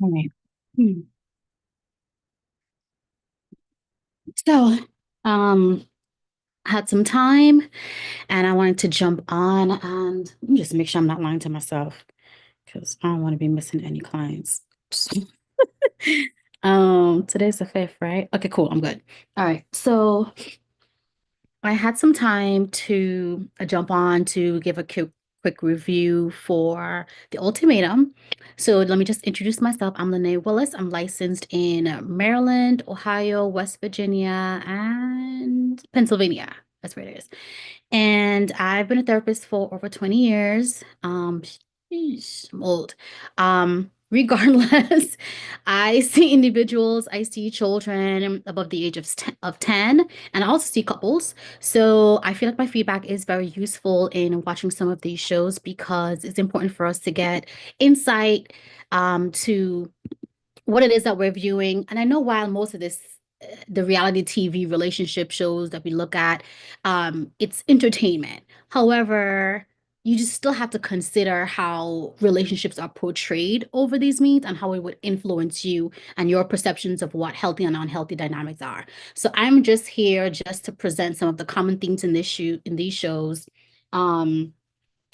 All right. Hmm. So, um, I had some time and I wanted to jump on and just make sure I'm not lying to myself because I don't want to be missing any clients. So, today's the 5th, right? Okay, cool. I'm good. All right. So I had some time to jump on to give a quick review for the Ultimatum. So let me just introduce myself. I'm Lene Willis. I'm licensed in Maryland, Ohio, West Virginia, and Pennsylvania. That's where it is. And I've been a therapist for over 20 years. Sheesh, I'm old. Regardless, I see individuals, I see children above the age of 10, and I also see couples. So I feel like my feedback is very useful in watching some of these shows because it's important for us to get insight to what it is that we're viewing. And I know while most of this, the reality TV relationship shows that we look at, it's entertainment. However, you just still have to consider how relationships are portrayed over these means and how it would influence you and your perceptions of what healthy and unhealthy dynamics are. So I'm just here just to present some of the common themes in these shows. Um,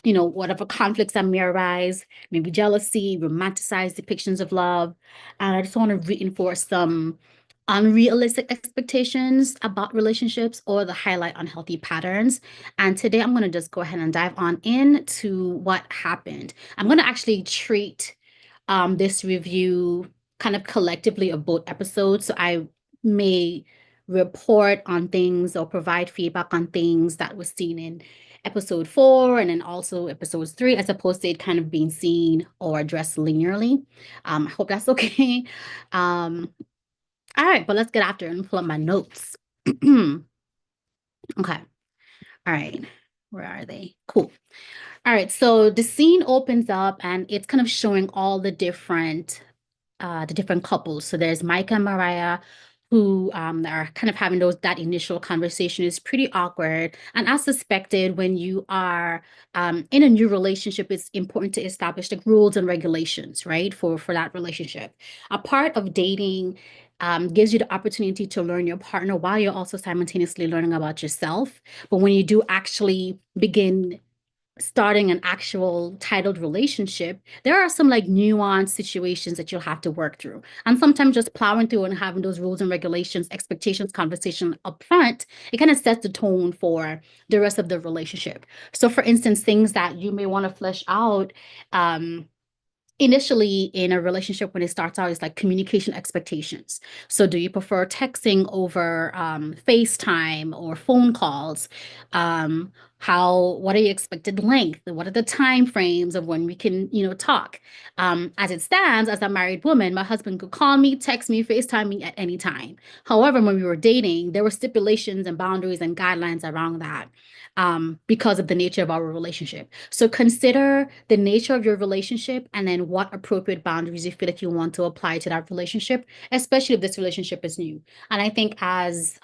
whatever conflicts that may arise, maybe jealousy, romanticized depictions of love. And I just want to reinforce some unrealistic expectations about relationships or the highlight unhealthy patterns. And today I'm going to just go ahead and dive on into what happened. I'm going to actually treat this review kind of collectively of both episodes. So I may report on things or provide feedback on things that was seen in episode 4 and then also episodes 3, as opposed to it kind of being seen or addressed linearly. I hope that's okay. Um, all right, but let's get after it and pull up my notes. Okay. All right. Where are they? Cool. All right. So the scene opens up and it's kind of showing all the different couples. So there's Micah and Mariah who are kind of having that initial conversation. Is pretty awkward. And as suspected, when you are in a new relationship, it's important to establish the rules and regulations, right? For that relationship. A part of dating gives you the opportunity to learn your partner while you're also simultaneously learning about yourself. But when you do actually begin starting an actual titled relationship, there are some like nuanced situations that you'll have to work through. And sometimes just plowing through and having those rules and regulations, expectations, conversation up front, it kind of sets the tone for the rest of the relationship. So for instance, things that you may want to flesh out, initially in a relationship when it starts out is like communication expectations. So do you prefer texting over FaceTime or phone calls? What are your expected length? What are the time frames of when we can, talk? As it stands, as a married woman, my husband could call me, text me, FaceTime me at any time. However, when we were dating, there were stipulations and boundaries and guidelines around that because of the nature of our relationship. So consider the nature of your relationship and then what appropriate boundaries you feel like you want to apply to that relationship, especially if this relationship is new. And I think as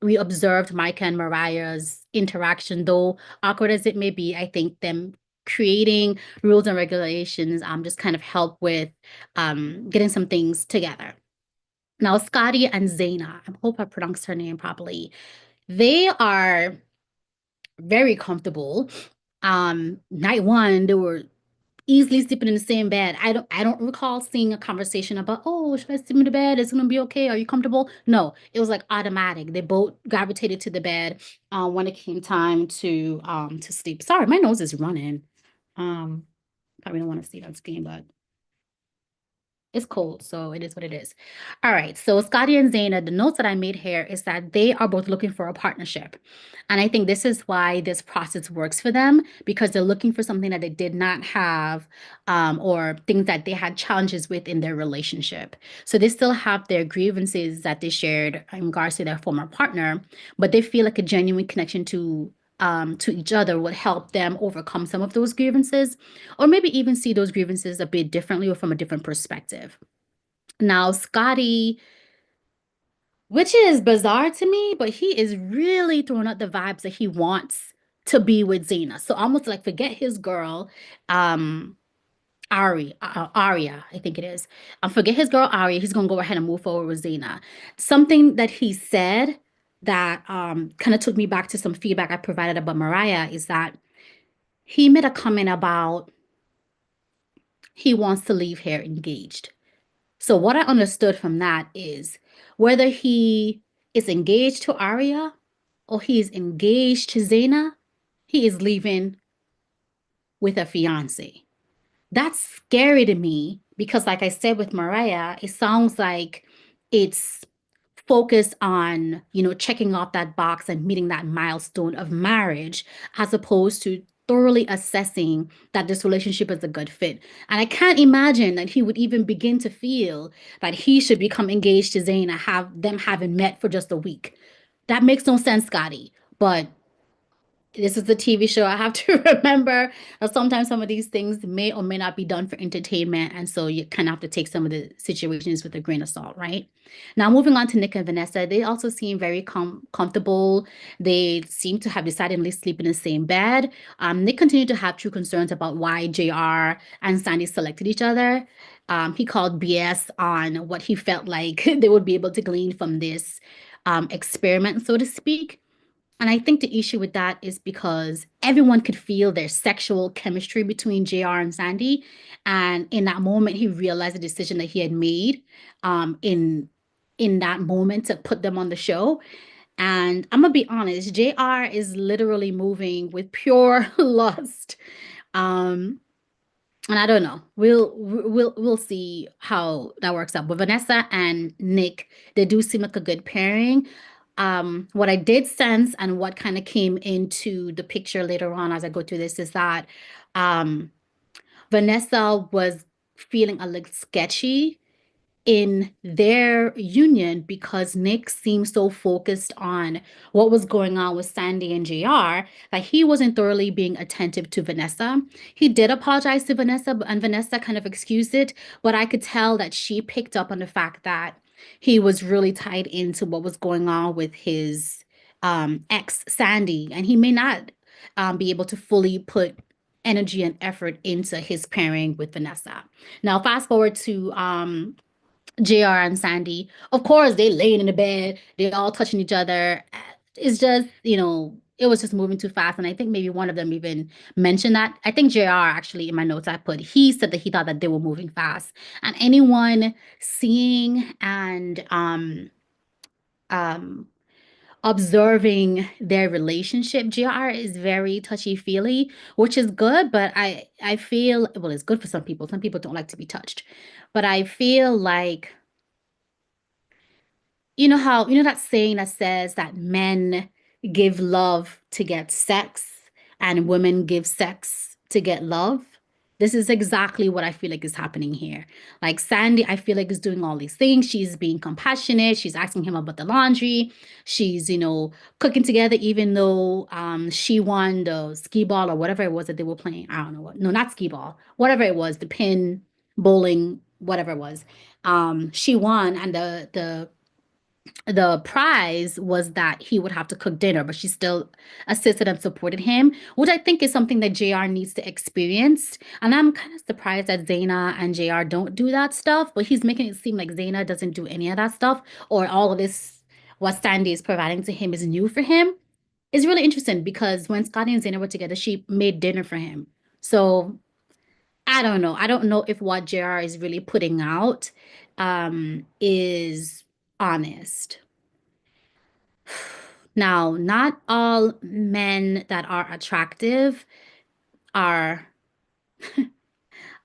we observed Micah and Mariah's interaction, though awkward as it may be, I think them creating rules and regulations just kind of help with getting some things together. Now, Scotty and Zaina, I hope I pronounced her name properly. They are very comfortable. Night one, they were easily sleeping in the same bed. I don't recall seeing a conversation about, oh, should I sleep in the bed? Is it gonna be okay? Are you comfortable? No, it was like automatic. They both gravitated to the bed when it came time to sleep. Sorry, my nose is running. Um, Probably don't want to see that screen, but it's cold, so it is what it is. All right. So Scotty and Zaina, the notes that I made here is that they are both looking for a partnership. And I think this is why this process works for them because they're looking for something that they did not have or things that they had challenges with in their relationship. So they still have their grievances that they shared in regards to their former partner, but they feel like a genuine connection to each other would help them overcome some of those grievances, or maybe even see those grievances a bit differently or from a different perspective. Now, Scotty, which is bizarre to me, but he is really throwing out the vibes that he wants to be with Xena. So almost like forget his girl. Um, Aria, I think it is. Forget his girl Aria. He's gonna go ahead and move forward with Zena. Something that he said that kind of took me back to some feedback I provided about Mariah is that he made a comment about he wants to leave her engaged. So what I understood from that is whether he is engaged to Aria or he is engaged to Zena, he is leaving with a fiance. That's scary to me because, like I said with Mariah, it sounds like it's focused on, checking off that box and meeting that milestone of marriage, as opposed to thoroughly assessing that this relationship is a good fit. And I can't imagine that he would even begin to feel that he should become engaged to Zayn and have them having met for just a week. That makes no sense, Scotty. But this is a TV show. I have to remember that sometimes some of these things may or may not be done for entertainment. And so you kind of have to take some of the situations with a grain of salt, right? Now, moving on to Nick and Vanessa, they also seem very comfortable. They seem to have decidedly sleep in the same bed. Nick continued to have true concerns about why JR and Sandy selected each other. He called BS on what he felt like they would be able to glean from this experiment, so to speak. And I think the issue with that is because everyone could feel their sexual chemistry between JR and Sandy. And in that moment, he realized the decision that he had made in that moment to put them on the show. And I'm gonna be honest, JR is literally moving with pure lust. Um, and I don't know. We'll see how that works out. But Vanessa and Nick, they do seem like a good pairing. What I did sense and what kind of came into the picture later on as I go through this is that um, Vanessa was feeling a little sketchy in their union because Nick seemed so focused on what was going on with Sandy and JR that he wasn't thoroughly being attentive to Vanessa. He did apologize to Vanessa, and Vanessa kind of excused it, but I could tell that she picked up on the fact that he was really tied into what was going on with his ex, Sandy, and he may not be able to fully put energy and effort into his pairing with Vanessa. Now, fast forward to JR and Sandy. Of course, they laying in the bed, they all touching each other. It's just, it was just moving too fast. And I think maybe one of them even mentioned that. I think JR actually in my notes I put, he said that he thought that they were moving fast. And anyone seeing and um observing their relationship, JR is very touchy-feely, which is good, but I feel well, it's good for some people. Some people don't like to be touched. But I feel like that saying that says that men give love to get sex and women give sex to get love? This is exactly what I feel like is happening here. Like Sandy, I feel like is doing all these things. She's being compassionate. She's asking him about the laundry. She's, cooking together, even though she won the skee ball or whatever it was that they were playing. I don't know what. No, not skee ball. Whatever it was, the pin, bowling, whatever it was. She won, and the prize was that he would have to cook dinner, but she still assisted and supported him, which I think is something that JR needs to experience. And I'm kind of surprised that Zaina and JR don't do that stuff, but he's making it seem like Zaina doesn't do any of that stuff, or all of this, what Sandy is providing to him is new for him. It's really interesting because when Scotty and Zaina were together, she made dinner for him. So I don't know. I don't know if what JR is really putting out is honest. Now, not all men that are attractive are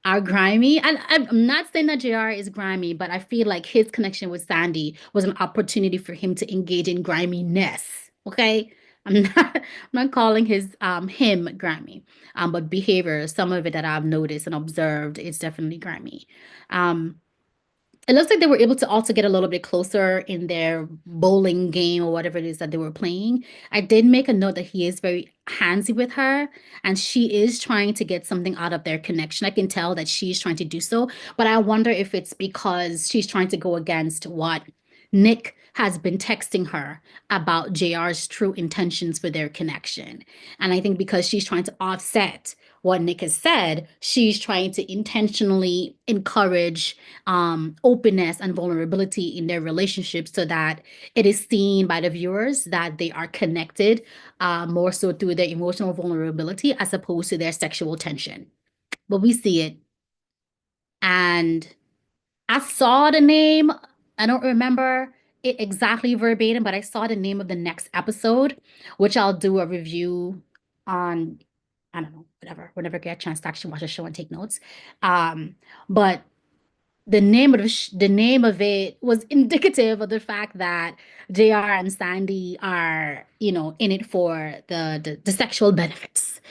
are grimy. And I'm not saying that JR is grimy, but I feel like his connection with Sandy was an opportunity for him to engage in griminess. Okay? I'm not calling him grimy. But behavior, some of it that I've noticed and observed, it's definitely grimy. Um, it looks like they were able to also get a little bit closer in their bowling game or whatever it is that they were playing. I did make a note that he is very handsy with her, and she is trying to get something out of their connection. I can tell that she's trying to do so, but I wonder if it's because she's trying to go against what Nick has been texting her about JR's true intentions for their connection. And I think because she's trying to offset what Nick has said, she's trying to intentionally encourage openness and vulnerability in their relationship so that it is seen by the viewers that they are connected more so through their emotional vulnerability as opposed to their sexual tension. But we see it. And I saw the name. I don't remember it exactly verbatim, but I saw the name of the next episode, which I'll do a review on. I don't know, whatever, whenever I get a chance to actually watch the show and take notes. But the name of it was indicative of the fact that JR and Sandy are, in it for the sexual benefits,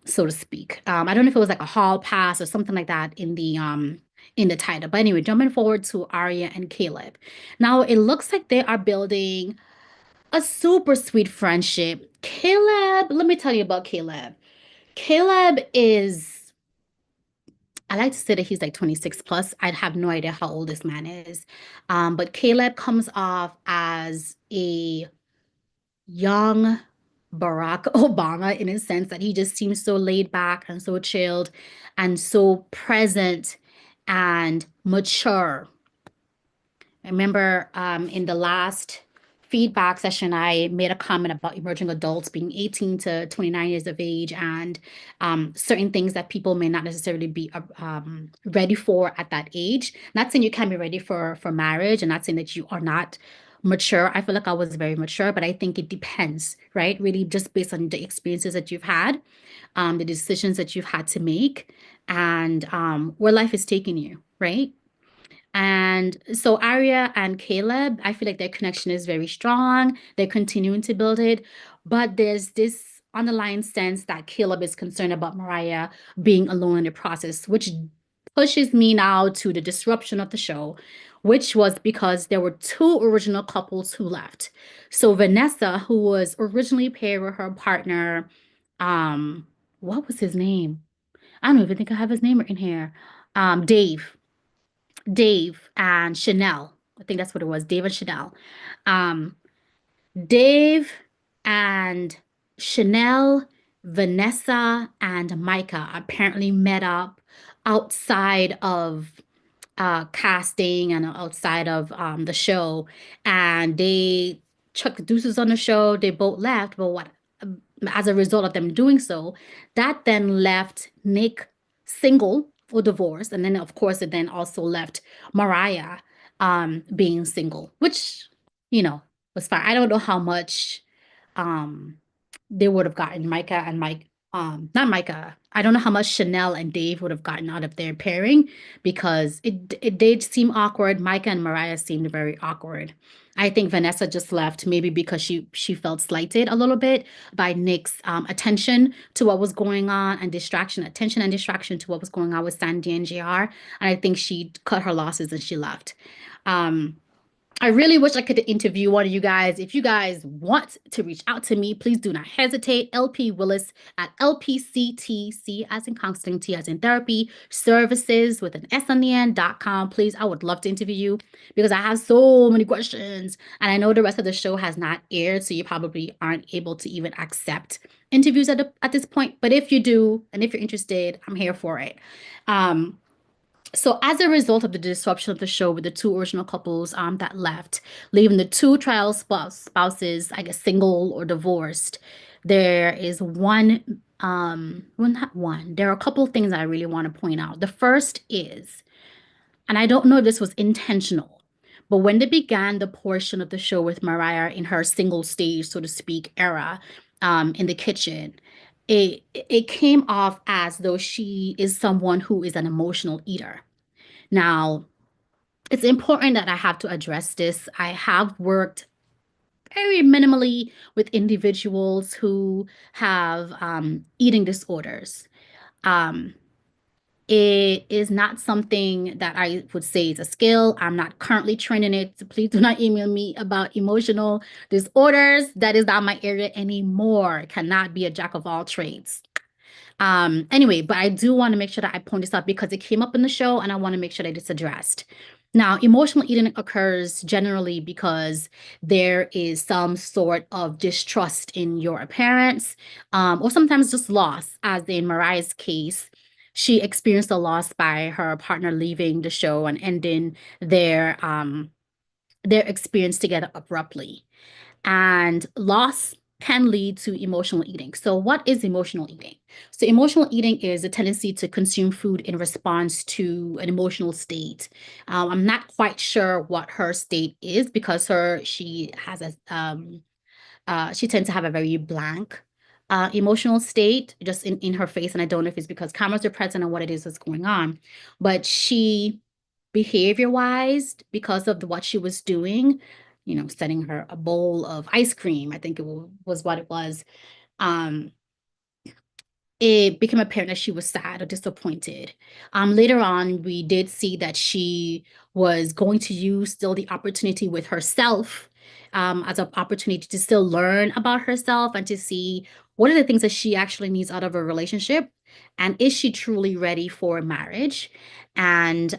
so to speak. I don't know if it was like a hall pass or something like that in the title. But anyway, jumping forward to Arya and Caleb. Now it looks like they are building a super sweet friendship. Caleb, let me tell you about Caleb. Caleb is, I like to say that he's like 26 plus. I have no idea how old this man is. But Caleb comes off as a young Barack Obama in a sense that he just seems so laid back and so chilled and so present and mature. I remember in the last feedback session, I made a comment about emerging adults being 18 to 29 years of age and certain things that people may not necessarily be ready for at that age. Not saying you can't be ready for marriage and not saying that you are not mature. I feel like I was very mature, but I think it depends, right? Really just based on the experiences that you've had, the decisions that you've had to make, and where life is taking you, right? And so Arya and Caleb, I feel like their connection is very strong. They're continuing to build it. But there's this underlying sense that Caleb is concerned about Mariah being alone in the process, which pushes me now to the disruption of the show, which was because there were two original couples who left. So Vanessa, who was originally paired with her partner, um, what was his name? I don't even think I have his name in here. Dave. Dave and Chanel. I think that's what it was, Dave and Chanel. Um, Dave and Chanel, Vanessa, and Micah apparently met up outside of casting and outside of the show, and they chucked the deuces on the show. They both left, but what as a result of them doing so, that then left Nick single or divorced, and then of course it then also left Mariah being single, which was fine. I don't know how much um they would have gotten Micah and Mike not Micah. I don't know how much Chanel and Dave would have gotten out of their pairing because it did seem awkward. Micah and Mariah seemed very awkward. I think Vanessa just left maybe because she felt slighted a little bit by Nick's attention to what was going on and attention and distraction to what was going on with Sandy and JR. And I think she cut her losses and she left. Um, I really wish I could interview one of you guys. If you guys want to reach out to me, please do not hesitate. LP Willis at LPCTC as in constant T as in therapy services with an S on the end.com. Please, I would love to interview you because I have so many questions. And I know the rest of the show has not aired, so you probably aren't able to even accept interviews at this point. But if you do, and if you're interested, I'm here for it. So as a result of the disruption of the show with the two original couples that left, leaving the two trial spouses, I guess, single or divorced, there is well, not one. There are a couple of things I really want to point out. The first is, and I don't know if this was intentional, but when they began the portion of the show with Mariah in her single stage, so to speak, era, in the kitchen, it came off as though she is someone who is an emotional eater. Now, it's important that I have to address this. I have worked very minimally with individuals who have eating disorders. Um, it is not something that I would say is a skill. I'm not currently training it. So please do not email me about emotional disorders. That is not my area anymore. Cannot be a jack of all trades. Anyway, but I do want to make sure that I point this out because it came up in the show and I want to make sure that it's addressed. Now, emotional eating occurs generally because there is some sort of distrust in your appearance, or sometimes just loss, as in Mariah's case. She experienced a loss by her partner leaving the show and ending their experience together abruptly. And loss can lead to emotional eating. So, what is emotional eating? So, emotional eating is a tendency to consume food in response to an emotional state. I'm not quite sure what her state is because she has she tends to have a very blank emotional state just in her face. And I don't know if it's because cameras are present and what it is that's going on. But she, behavior wise, because of what she was doing, setting her a bowl of ice cream, I think was what it was. Um, it became apparent that she was sad or disappointed. Later on, we did see that she was going to use still the opportunity with herself as an opportunity to still learn about herself and to see what are the things that she actually needs out of a relationship, and is she truly ready for marriage? And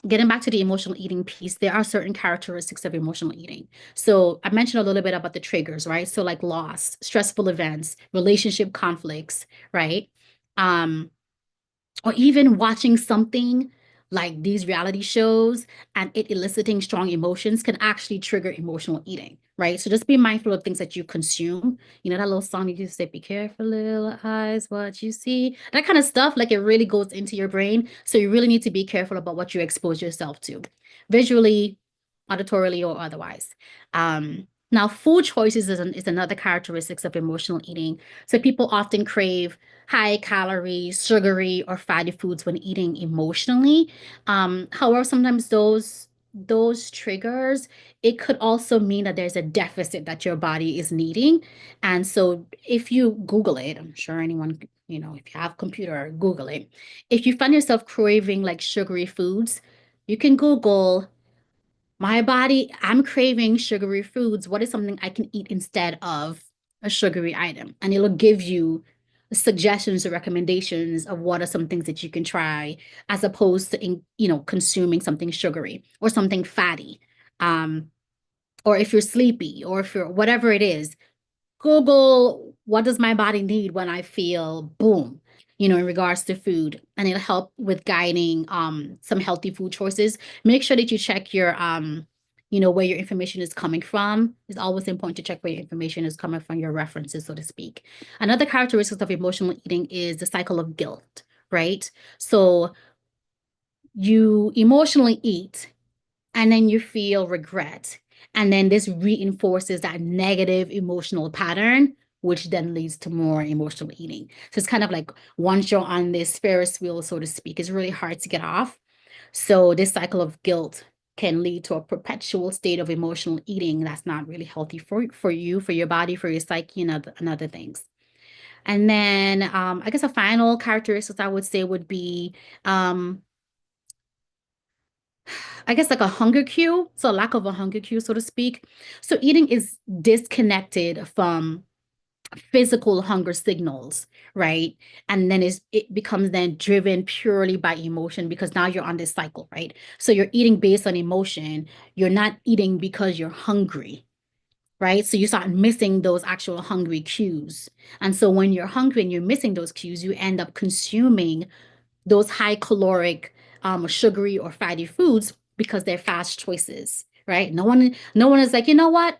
getting back to the emotional eating piece, there are certain characteristics of emotional eating. So I mentioned a little bit about the triggers, right? So like loss, stressful events, relationship conflicts, right? Um, or even watching something like these reality shows and it eliciting strong emotions can actually trigger emotional eating, right? So just be mindful of things that you consume. You know, that little song you used to say, be careful, little eyes, what you see, that kind of stuff, like it really goes into your brain. So you really need to be careful about what you expose yourself to, visually, auditorily, or otherwise. Now, food choices is another characteristics of emotional eating. So people often crave high calorie, sugary, or fatty foods when eating emotionally. However, sometimes those triggers, it could also mean that there's a deficit that your body is needing. And so if you Google it, I'm sure anyone, if you have a computer, Google it. If you find yourself craving like sugary foods, you can Google my body, I'm craving sugary foods. What is something I can eat instead of a sugary item? And it'll give you suggestions or recommendations of what are some things that you can try as opposed to consuming something sugary or something fatty. Um, or if you're sleepy or if you're whatever it is, Google what does my body need when I feel boom, in regards to food, and it'll help with guiding some healthy food choices. Make sure that you check where your information is coming from. It's always important to check where your information is coming from, your references, so to speak. Another characteristic of emotional eating is the cycle of guilt, right? So you emotionally eat and then you feel regret. And then this reinforces that negative emotional pattern, which then leads to more emotional eating. So it's kind of like once you're on this Ferris wheel, so to speak, it's really hard to get off. So this cycle of guilt can lead to a perpetual state of emotional eating that's not really healthy for you, for your body, for your psyche, and other things. And then I guess a final characteristic I would say would be I guess like a hunger cue, so lack of a hunger cue, so to speak. So eating is disconnected from physical hunger signals, right? And then it becomes then driven purely by emotion because now you're on this cycle, right? So you're eating based on emotion. You're not eating because you're hungry, right? So you start missing those actual hungry cues. And so when you're hungry and you're missing those cues, you end up consuming those high caloric, sugary or fatty foods because they're fast choices, right? No one is like, you know what?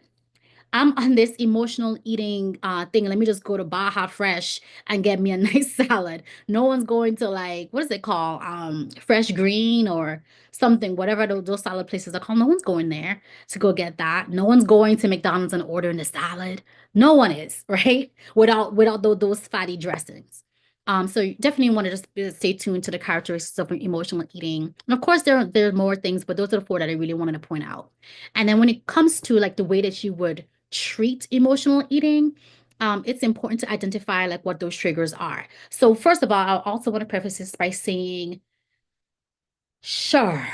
I'm on this emotional eating thing. Let me just go to Baja Fresh and get me a nice salad. No one's going to like, what is it called? Fresh Green or something, whatever those salad places are called. No one's going there to go get that. No one's going to McDonald's and ordering the salad. No one is, right? Without those fatty dressings. So you definitely want to just stay tuned to the characteristics of emotional eating. And of course, there are more things, but those are the four that I really wanted to point out. And then when it comes to like the way that you would treat emotional eating, it's important to identify like what those triggers are. So first of all, I also want to preface this by saying, sure,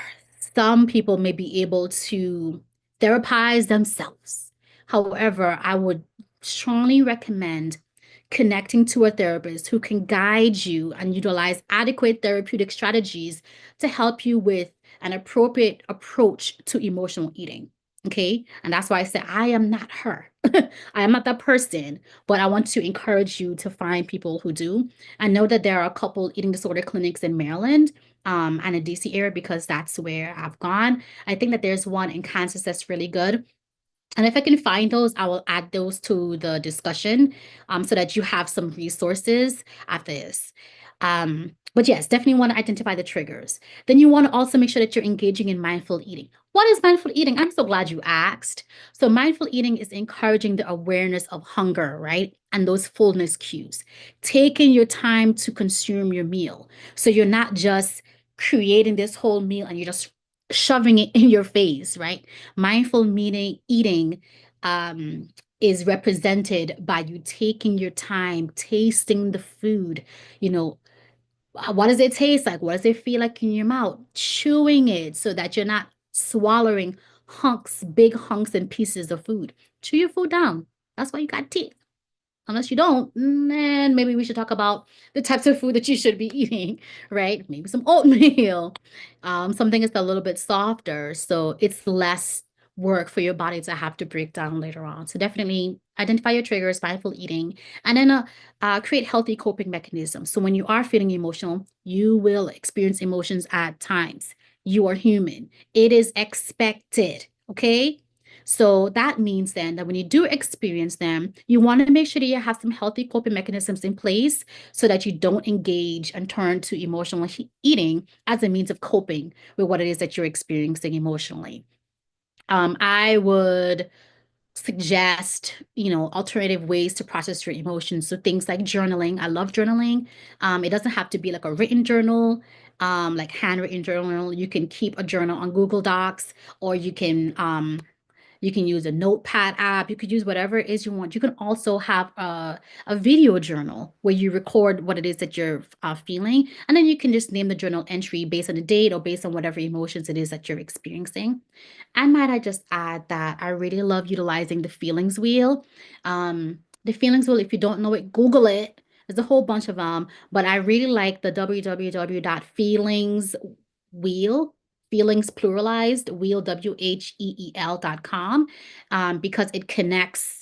some people may be able to therapize themselves. However, I would strongly recommend connecting to a therapist who can guide you and utilize adequate therapeutic strategies to help you with an appropriate approach to emotional eating. Okay. And that's why I said I am not her. I am not that person, but I want to encourage you to find people who do. I know that there are a couple eating disorder clinics in Maryland, and the DC area because that's where I've gone. I think that there's one in Kansas that's really good. And if I can find those, I will add those to the discussion, so that you have some resources after this. But yes, definitely want to identify the triggers. Then you want to also make sure that you're engaging in mindful eating. What is mindful eating? I'm so glad you asked. So mindful eating is encouraging the awareness of hunger, right? And those fullness cues. Taking your time to consume your meal. So you're not just creating this whole meal and you're just shoving it in your face, right? Mindful meaning eating is represented by you taking your time, tasting the food. You know, what does it taste like? What does it feel like in your mouth? Chewing it so that you're not swallowing hunks, big hunks and pieces of food. Chew your food down. That's why you got teeth. Unless you don't, then maybe we should talk about the types of food that you should be eating, right? Maybe some oatmeal, something that's a little bit softer, so it's less work for your body to have to break down later on. So definitely identify your triggers, mindful eating, and then create healthy coping mechanisms. So when you are feeling emotional, you will experience emotions at times. You are human. It is expected, okay? So that means then that when you do experience them, you want to make sure that you have some healthy coping mechanisms in place so that you don't engage and turn to emotional eating as a means of coping with what it is that you're experiencing emotionally. I would suggest, alternative ways to process your emotions. So things like journaling. I love journaling. It doesn't have to be like a written journal, like handwritten journal. You can keep a journal on Google Docs, or you can use a notepad app. You could use whatever it is you want. You can also have a video journal where you record what it is that you're feeling. And then you can just name the journal entry based on the date or based on whatever emotions it is that you're experiencing. And might I just add that I really love utilizing the feelings wheel. The feelings wheel, if you don't know it, Google it. There's a whole bunch of them, but I really like the www.feelings feelings pluralized wheel wheel.com, because it connects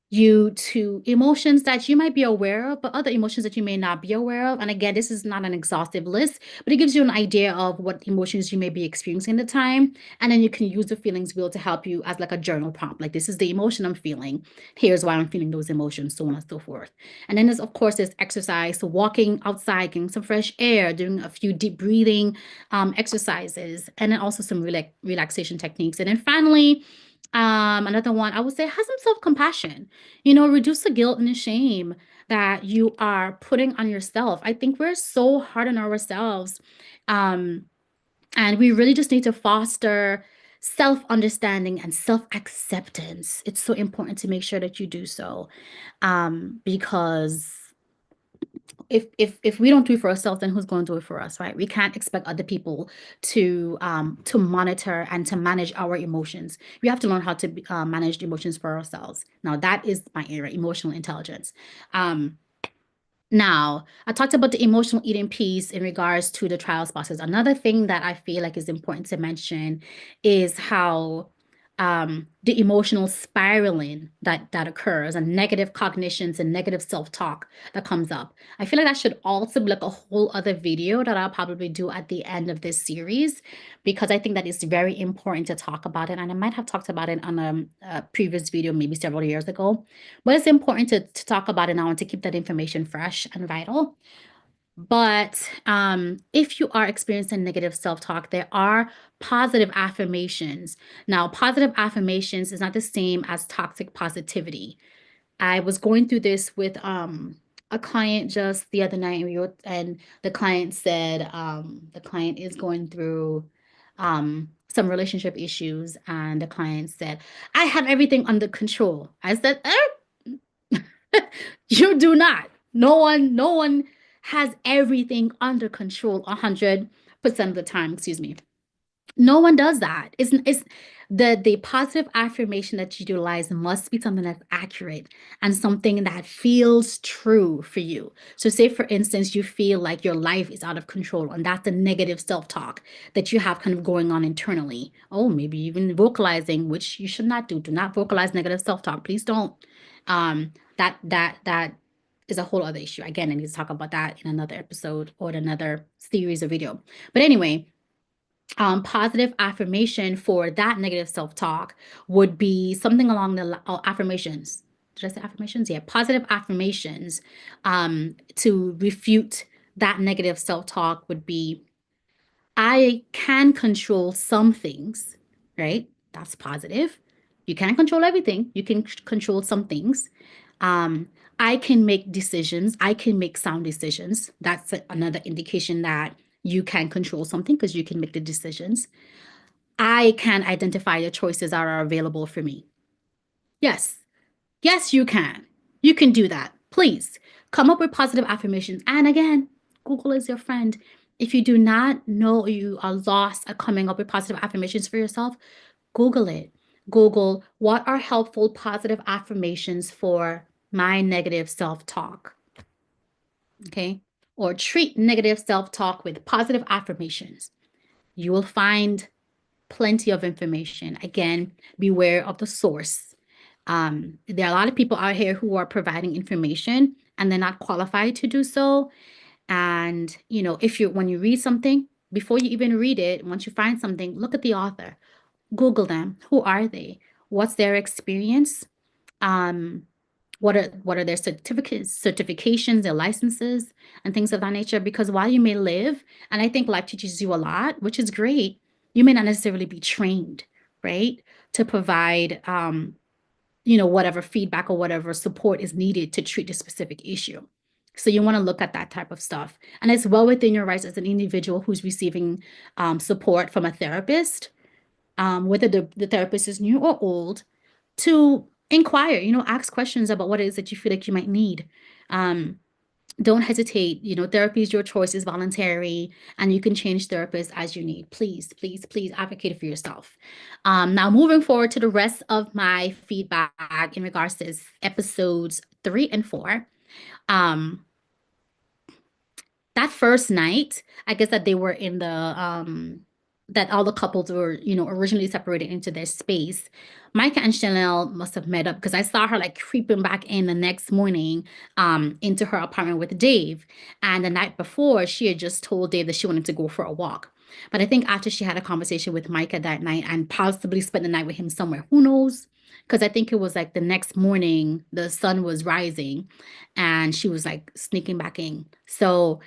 you to emotions that you might be aware of, but other emotions that you may not be aware of. And again, this is not an exhaustive list, but it gives you an idea of what emotions you may be experiencing at the time. And then you can use the feelings wheel to help you as like a journal prompt. Like, this is the emotion I'm feeling. Here's why I'm feeling those emotions, so on and so forth. And then there's, of course, there's exercise. So walking outside, getting some fresh air, doing a few deep breathing exercises, and then also some relaxation techniques. And then finally, another one, I would say, have some self-compassion. Reduce the guilt and the shame that you are putting on yourself. I think we're so hard on ourselves. Um, and we really just need to foster self-understanding and self-acceptance. It's so important to make sure that you do so. Because if we don't do it for ourselves, then who's going to do it for us, right? We can't expect other people to monitor and to manage our emotions. We have to learn how to manage the emotions for ourselves. Now, that is my area, emotional intelligence. Now, I talked about the emotional eating piece in regards to the trial spouses. Another thing that I feel like is important to mention is how the emotional spiraling that occurs, and negative cognitions and negative self-talk that comes up. I feel like that should also be like a whole other video that I'll probably do at the end of this series, because I think that it's very important to talk about it. And I might have talked about it on a previous video, maybe several years ago. But it's important to talk about it now and to keep that information fresh and vital. But if you are experiencing negative self-talk, there are positive affirmations. Now, positive affirmations is not the same as toxic positivity. I was going through this with a client just the other night, and the client said the client is going through some relationship issues, and the client said, "I have everything under control." I said, you do not. No one has everything under control 100% of the time, excuse me. No one does that. It's the positive affirmation that you utilize must be something that's accurate and something that feels true for you. So say for instance, you feel like your life is out of control and that's the negative self-talk that you have kind of going on internally. Oh, maybe even vocalizing, which you should not do. Do not vocalize negative self-talk. Please don't. That is a whole other issue. Again, I need to talk about that in another episode or in another series of video. But anyway, positive affirmation for that negative self-talk would be something along the affirmations. Did I say affirmations? Yeah, positive affirmations to refute that negative self-talk would be, I can control some things, right? That's positive. You can't control everything. You can control some things. Um, I can make decisions. I can make sound decisions. That's another indication that you can control something because you can make the decisions. I can identify the choices that are available for me. Yes, yes, you can. You can do that. Please come up with positive affirmations. And again, Google is your friend. If you do not know, you are lost at coming up with positive affirmations for yourself, Google it. Google what are helpful positive affirmations for my negative self talk. Okay. Or treat negative self talk with positive affirmations. You will find plenty of information. Again, beware of the source. There are a lot of people out here who are providing information and they're not qualified to do so. And, if when you read something, before you even read it, once you find something, look at the author, Google them. Who are they? What's their experience? Um, what are their certifications, their licenses, and things of that nature? Because while you may live, and I think life teaches you a lot, which is great, you may not necessarily be trained, right, to provide whatever feedback or whatever support is needed to treat a specific issue. So you want to look at that type of stuff. And it's well within your rights as an individual who's receiving support from a therapist, whether the therapist is new or old, to inquire, ask questions about what it is that you feel like you might need. Um, don't hesitate. Therapy is your choice, is voluntary, and you can change therapists as you need. Please, please, please advocate for yourself. Now, moving forward to the rest of my feedback in regards to episodes 3 and 4. Um, that first night, I guess that they were in the that all the couples were, originally separated into their space. Micah and Chanel must have met up because I saw her like creeping back in the next morning into her apartment with Dave. And the night before, she had just told Dave that she wanted to go for a walk. But I think after she had a conversation with Micah that night and possibly spent the night with him somewhere, who knows? Because I think it was like the next morning, the sun was rising and she was like sneaking back in. So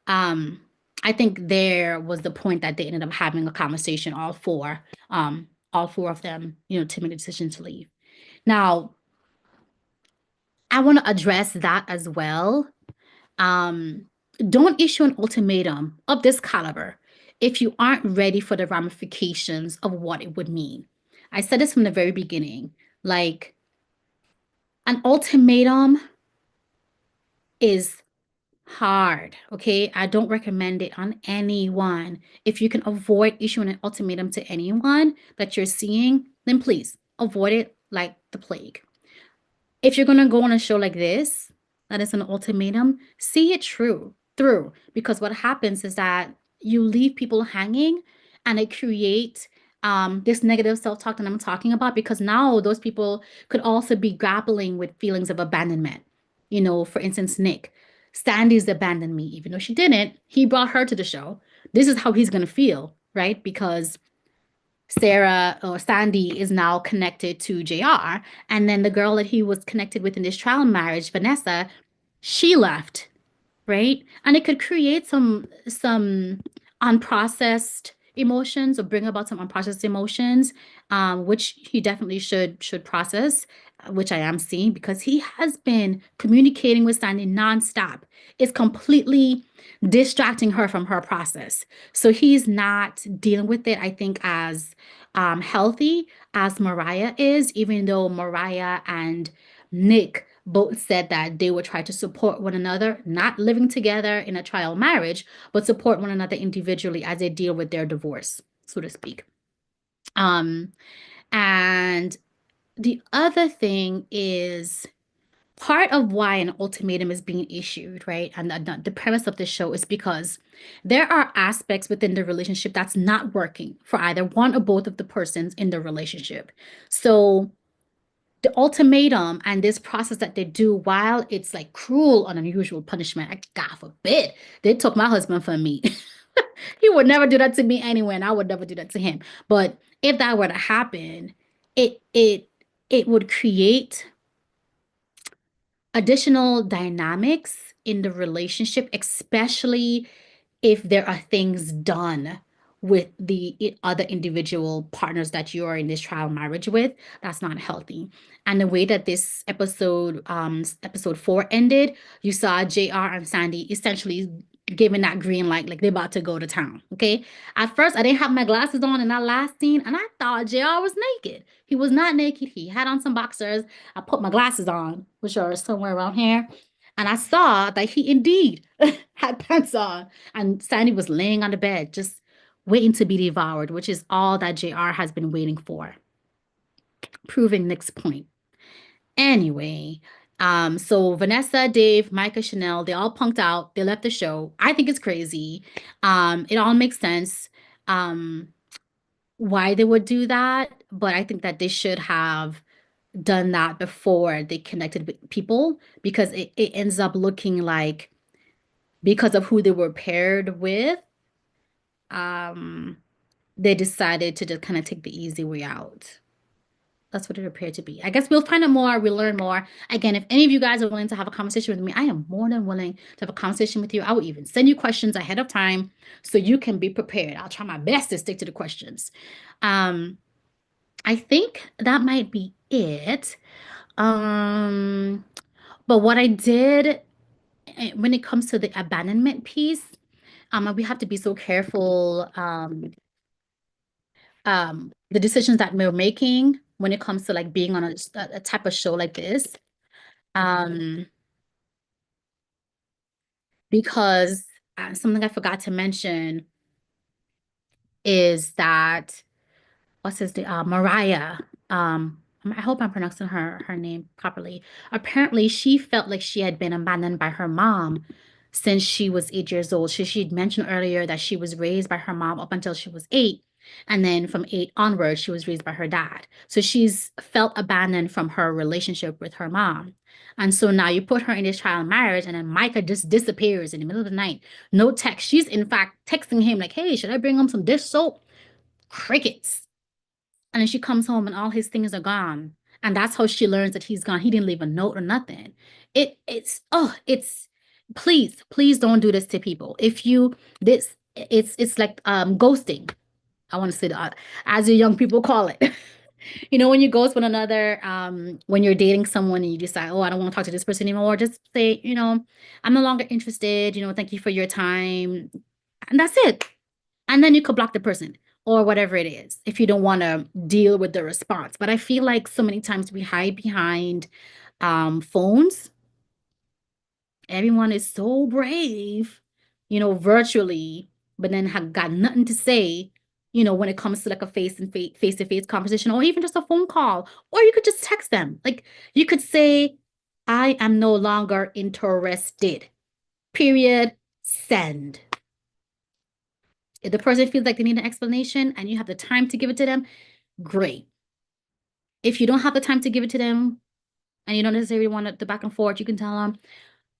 um, I think there was the point that they ended up having a conversation, all four of them, to make the decision to leave. Now, I want to address that as well. Um, don't issue an ultimatum of this caliber if you aren't ready for the ramifications of what it would mean. I said this from the very beginning. Like, an ultimatum is hard. Okay. I don't recommend it on anyone. If you can avoid issuing an ultimatum to anyone that you're seeing, then please avoid it like the plague. If you're going to go on a show like this, that is an ultimatum, see it through, because what happens is that you leave people hanging and it creates this negative self-talk that I'm talking about, because now those people could also be grappling with feelings of abandonment. For instance, Nick, Sandy's abandoned me, even though she didn't. He brought her to the show. This is how he's going to feel, right? Because Sarah or Sandy is now connected to JR. And then the girl that he was connected with in this trial marriage, Vanessa, she left, right? And it could create some unprocessed emotions or bring about some unprocessed emotions, which he definitely should process, which I am seeing because he has been communicating with Sandy nonstop. It's completely distracting her from her process. So he's not dealing with it, I think, as healthy as Mariah is, even though Mariah and Nick both said that they would try to support one another, not living together in a trial marriage, but support one another individually as they deal with their divorce. so to speak. Um, and the other thing is part of why an ultimatum is being issued, right? And the premise of the show is because there are aspects within the relationship that's not working for either one or both of the persons in the relationship. So the ultimatum and this process that they do, while it's like cruel and unusual punishment, like, God forbid, they took my husband from me. He would never do that to me anyway, and I would never do that to him. But if that were to happen, it would create additional dynamics in the relationship, especially if there are things done with the other individual partners that you are in this trial marriage with, that's not healthy. And the way that this episode 4 ended, you saw JR and Sandy essentially giving that green light, like they're about to go to town. Okay. At first, I didn't have my glasses on in that last scene, and I thought JR was naked. He was not naked. He had on some boxers. I put my glasses on, which are somewhere around here, and I saw that he indeed had pants on. And Sandy was laying on the bed, just waiting to be devoured, which is all that JR has been waiting for, proving Nick's point. Anyway, so Vanessa, Dave, Micah, Chanel, they all punked out. They left the show. I think it's crazy. It all makes sense why they would do that, but I think that they should have done that before they connected with people because it ends up looking like because of who they were paired with, um, they decided to just kind of take the easy way out. That's what it appeared to be. I guess we'll find out more. We'll learn more. Again, if any of you guys are willing to have a conversation with me, I am more than willing to have a conversation with you. I will even send you questions ahead of time so you can be prepared. I'll try my best to stick to the questions. Um, I think that might be it. Um, but what I did when it comes to the abandonment piece, we have to be so careful. The decisions that we're making when it comes to like being on a type of show like this. Um, because something I forgot to mention is that what's his name? Mariah. I hope I'm pronouncing her name properly. Apparently, she felt like she had been abandoned by her mom since she was 8 years old. She'd mentioned earlier that she was raised by her mom up until she was 8. And then from 8 onwards, she was raised by her dad. So she's felt abandoned from her relationship with her mom. And so now you put her in this child marriage, and then Micah just disappears in the middle of the night. No text. She's in fact texting him, like, hey, should I bring him some dish soap? Crickets. And then she comes home and all his things are gone. And that's how she learns that he's gone. He didn't leave a note or nothing. It's please don't do this to people. If you this it's like ghosting. I want to say that as your young people call it. When you ghost one another, when you're dating someone and you decide, oh, I don't want to talk to this person anymore, just say, I'm no longer interested, thank you for your time. And that's it. And then you could block the person or whatever it is if you don't want to deal with the response. But I feel like so many times we hide behind phones. Everyone is so brave, virtually, but then have got nothing to say, when it comes to like a face-to-face conversation or even just a phone call. Or you could just text them. Like you could say, I am no longer interested. Period. Send. If the person feels like they need an explanation and you have the time to give it to them, great. If you don't have the time to give it to them and you don't necessarily want the back and forth, you can tell them,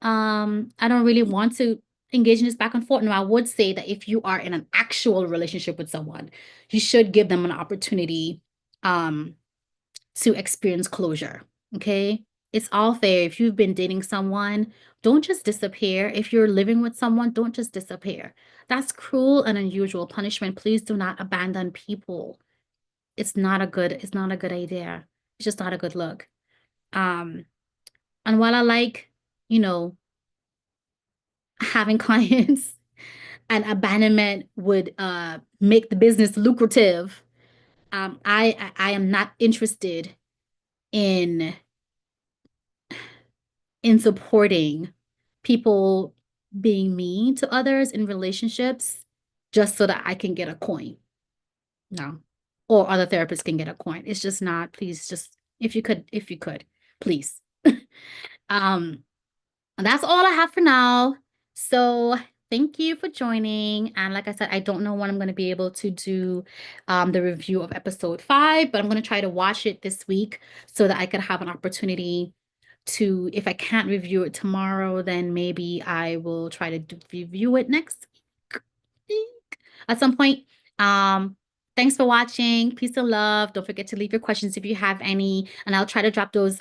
I don't really want to engage in this back and forth. Now, I would say that if you are in an actual relationship with someone, you should give them an opportunity to experience closure. Okay. It's all fair. If you've been dating someone, don't just disappear. If you're living with someone, don't just disappear. That's cruel and unusual punishment. Please do not abandon people. It's not a good idea. It's just not a good look. Um, and while I like, you know, having clients and abandonment would make the business lucrative, I am not interested in supporting people being mean to others in relationships just so that I can get a coin. No. Or other therapists can get a coin. It's just not, please just if you could, please. Um, and that's all I have for now. So thank you for joining. And like I said, I don't know when I'm going to be able to do the review of episode 5, but I'm going to try to watch it this week so that I could have an opportunity to, if I can't review it tomorrow, then maybe I will try to review it next week at some point. Um, Thanks for watching. Peace and love. Don't forget to leave your questions if you have any, and I'll try to drop those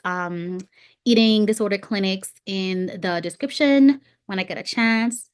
eating disorder clinics in the description when I get a chance.